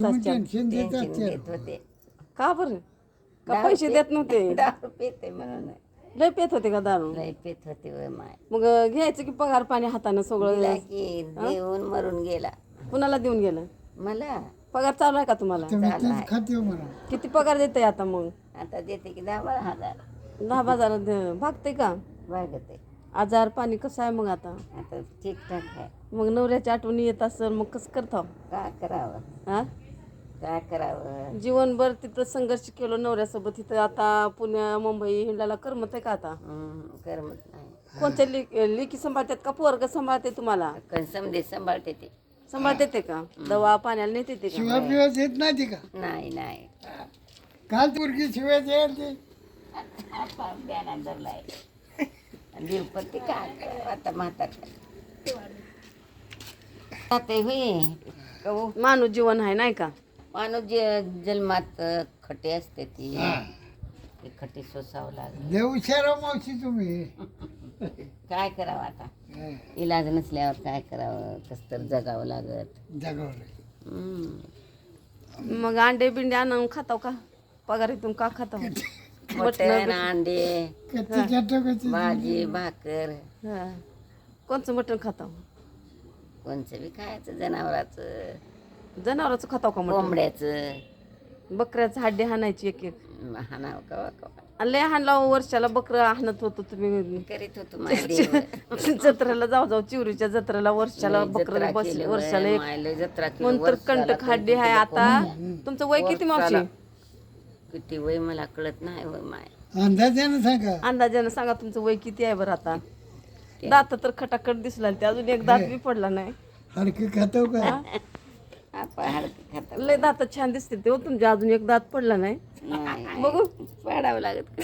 Tension tension घेत होते. का बरं का दारू पैसे देत नव्हते दारू पिते म्हणून लय पेत होते का दारू लय पित होते वय माय. मग घ्यायचं की पगार पाणी हातानं दिला सगळं की देऊन मरून गेला. कुणाला देऊन गेलं मला पगार चालू आहे का तुम्हाला चालू आहे. खाते म्हणा किती पगार देते आता मग आता देते की 10-12 हजार 10,000 भागते का भागते. आजार पाणी कसं आहे मग आता आता ठीकठाक आहे. मग नवऱ्याची आठवणी येत असेल मग कसं करता काय करावं हा काय करावं. जीवनभर तिथं संघर्ष केलो नवऱ्यासोबत तिथं आता पुण्या मुंबई हिंडाला करमत आहे का आता करमत नाही. कोणत्या लेकी सांभाळतात का पोरग सांभाळते तुम्हाला समजे सांभाळते ते. सांभाळते ते का दवा पाण्याला नेते ते का शिव्या पिव्या देत नाही ती का नाही नाही काल पोरगी शिव्या द्यायला ते बॅना धरलाय देवपत्ती काय करावं आता म्हातार होय कहू. माणूस जीवन आहे नाही का माणूस जन्मात खटे असते ती खटे सोसावं लागलं. देव हुशारा मावशी तुम्ही काय करावं आता इलाज नसल्यावर काय करावं कसं तर जगावं लागत. जगावलं हम्म. मग अंडे बिंडे आणून खाताव का पगारीतून का खाताव मटण अंडे कच्च्या टोकाची भाजी भाकर हा. कोणचं मटण खाताव कोणचं बी खायचं जनावराचं जनावराचं खाताव का मटण कोंबड्याचं बकऱ्याचं हाड्डी हाणायची एक एक हाणावं कवा कवा आणि लय हाणला वर्षाला बकरं हाणत होतो तुम्ही करीत होतो माझ्या देव. जत्रेला जाऊ चिवरीच्या जत्रेला वर्षाला बकरं बस वर्षाला एक नंतर कंटक हाड्डी आहे आता तुमचं वय किती मावशी किती वय मला कळत नाही वय माय. अंदाजानं सांगा अंदाजानं सांगा तुमचं वय किती आहे बरं आता दात तर खटाखट दिसला ते अजून एक दात बी पडला नाही हलके खातो का आपण हलकं खात लय दात छान दिसते ते हो तुमचे अजून एक दात पडला नाही नाही बघू पाडावं लागत.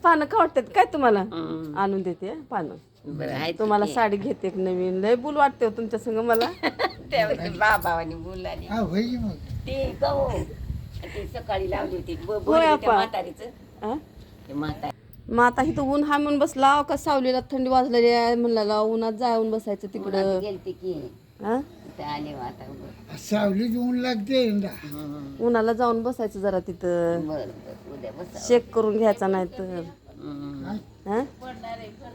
पानं का वाटतात काय तुम्हाला हम्म. आणून देते पानं बरं आहे तुम्हाला साडी घेते एक नवीन लय बुल वाटते हो तुमच्या संग मला त्यामध्ये बाबावानी बोलला नाही. हा होई मग ते गहू ते सकाळी लावली होती होय आपा. म्हातारीचं हा? ते म्हातारी मग आता इथं ऊन हा म्हणून बसला का सावलीला थंडी वाजलेली आहे म्हणला उन्हात जाऊन बसायचं तिकडं गेलते की हा? ते आले मग आता बरं सावलीत ऊन लागते यंदा. उन्हाला जाऊन बसायचं जरा तिथं बरं उद्या बसा. शेक करून घ्यायचा नाही तर हा?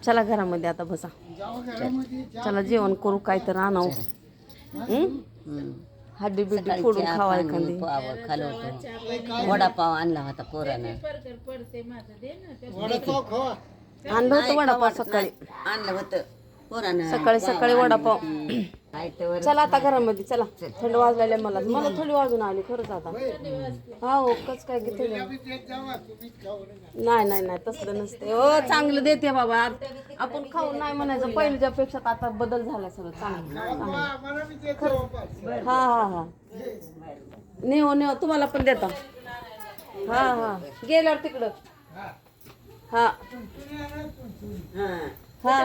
चला घरामध्ये आता बसा जाऊ घरामध्ये चला जेवण करू काय तर आणावं हड्डी बिड्डी फोडून खावा एखादी पाव खालो होतो वडापाव आणला होता पोरानं. वडापाव खावा आणलं होतं वडापाव सकाळी आणलं होतं पोरानं. सकाळी सकाळी वडापाव काय तर चला आता घरामध्ये चला थंड वाजलेल्या मला थंडी वाजून आली खरंच आता हा हो कच काय की थंडी देत जावा तुम्ही खाऊ नका. नाही नाही नाही तसलं नसते हो चांगलं देते बाबा आपण खाऊन नाही म्हणायचं पहिल्याच्या पेक्षा आता बदल झाला सगळं चांगलं मला बी देत जावा वापस. हा हा हा नेहो नेहो तुम्हाला पण देता हा हा गेल्यावर तिकडं हा हा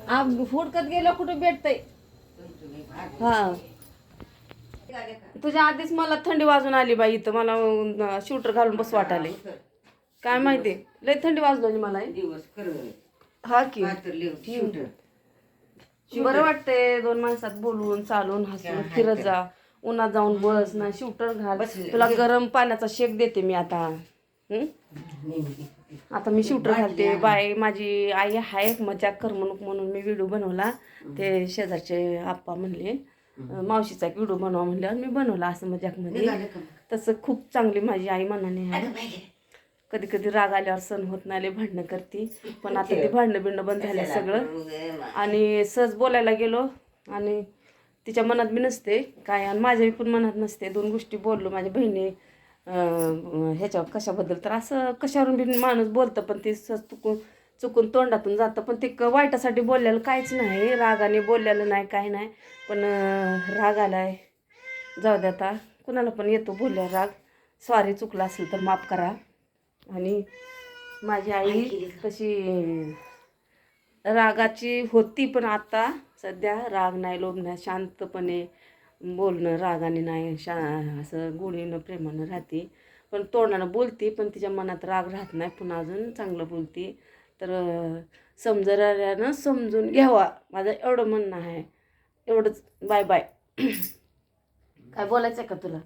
हा हुडकत गेलं कुठं भेटतंय हा तुझ्या आधीच मला थंडी वाजून आली बाई इथं मला शूटर घालून बस वाटाले काय माहिती लय थंडी वाजली मला दिवस खरं हा की तर लिहू बरं वाटतंय दोन माणसात बोलून चालून हसून फिरत जा उन्हात जाऊन बस ना शूटर घाल तुला गरम पाण्याचा शेक देते मी आता आता मी शूटर घालते बाय माझी आई आहे मजाक करमणूक म्हणून मी व्हिडिओ बनवला ते शेजारचे आप्पा म्हणले मावशीचा एक व्हिडिओ बनवा म्हणल्यावर मी बनवला असं मजाकमध्ये तसं खूप चांगली माझी आई मनाने आहे कधी कधी राग आल्यावर सण होत नाही लय भांडणं करते पण आता ते भांडणं बिंडणं बंद झालं सगळं आणि सहज बोलायला गेलो आणि तिच्या मनात बी नसते काय आणि माझ्या पण मनात नसते दोन गोष्टी बोललो माझ्या बहिणी ह्याच्यावर कशाबद्दल तर असं कशावरून बी माणूस बोलतं पण ते चुकून तोंडातून जातं पण ते वाईटासाठी बोललेलं काहीच नाही रागाने बोललेलं नाही काही नाही पण राग आलाय जाऊ द्या आता कुणाला पण येतो बोलल्यावर राग सॉरी चुकला असेल तर माफ करा आणि माझी आई तशी रागाची होती पण आता सध्या राग नाही लोभ नाही शांतपणे बोलणं रागाने नाही असं गोडीनं प्रेमानं राहते पण तोंडानं बोलते पण तिच्या मनात राग राहत नाही पुन्हा अजून चांगलं बोलते तर समजणाऱ्यानं समजून घ्यावा माझं एवढं म्हणणं आहे एवढंच बाय बाय काय बोलायचं का तुला?